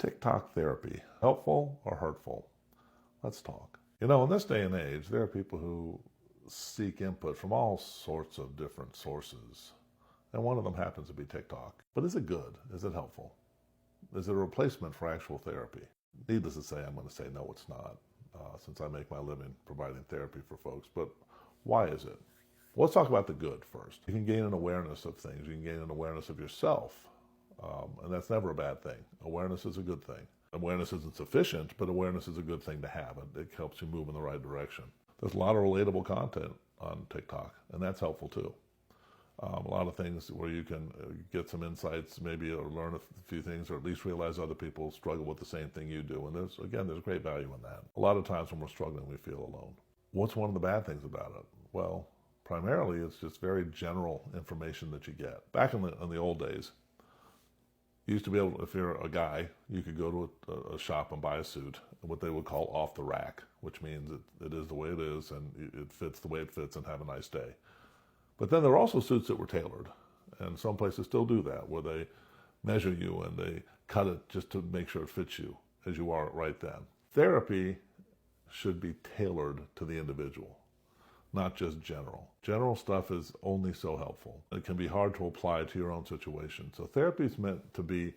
TikTok therapy, helpful or hurtful? Let's talk. You know, in this day and age, there are people who seek input from all sorts of different sources. And one of them happens to be TikTok. But is it good? Is it helpful? Is it a replacement for actual therapy? Needless to say, I'm going to say no, it's not, since I make my living providing therapy for folks. But why is it? Well, let's talk about the good first. You can gain an awareness of things. You can gain an awareness of yourself. And that's never a bad thing. Awareness is a good thing. Awareness isn't sufficient, but awareness is a good thing to have. It helps you move in the right direction. There's a lot of relatable content on TikTok, and that's helpful too. A lot of things where you can get some insights, maybe, or learn a few things, or at least realize other people struggle with the same thing you do. And there's great value in that. A lot of times when we're struggling, we feel alone. What's one of the bad things about it? Well, primarily it's just very general information that you get. Back in the old days, you used to be able, if you're a guy, you could go to a shop and buy a suit, what they would call off the rack, which means it is the way it is and it fits the way it fits, and have a nice day. But then there were also suits that were tailored, and some places still do that, where they measure you and they cut it just to make sure it fits you as you are right then. Therapy should be tailored to the individual, not just general. General stuff is only so helpful. It can be hard to apply to your own situation. So therapy is meant to be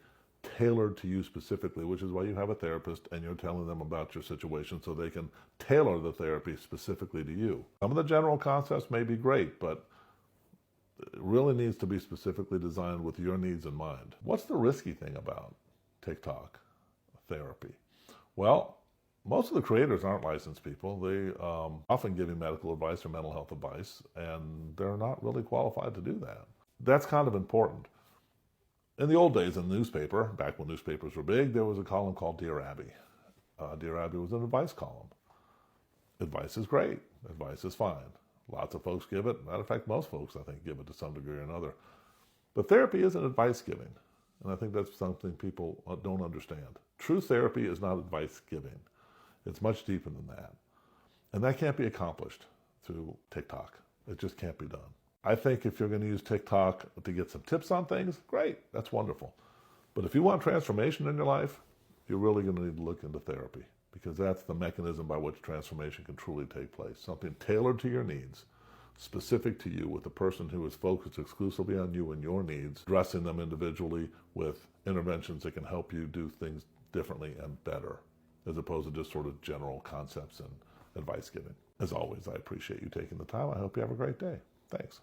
tailored to you specifically, which is why you have a therapist and you're telling them about your situation so they can tailor the therapy specifically to you. Some of the general concepts may be great, but it really needs to be specifically designed with your needs in mind. What's the risky thing about TikTok therapy? Well, most of the creators aren't licensed people. They often give you medical advice or mental health advice, and they're not really qualified to do that. That's kind of important. In the old days, in the newspaper, back when newspapers were big, there was a column called Dear Abby. Dear Abby was an advice column. Advice is great. Advice is fine. Lots of folks give it. Matter of fact, most folks, I think, give it to some degree or another. But therapy isn't advice giving. And I think that's something people don't understand. True therapy is not advice giving. It's much deeper than that. And that can't be accomplished through TikTok. It just can't be done. I think if you're going to use TikTok to get some tips on things, great, that's wonderful. But if you want transformation in your life, you're really going to need to look into therapy, because that's the mechanism by which transformation can truly take place. Something tailored to your needs, specific to you, with a person who is focused exclusively on you and your needs, addressing them individually with interventions that can help you do things differently and better, as opposed to just sort of general concepts and advice giving. As always, I appreciate you taking the time. I hope you have a great day. Thanks.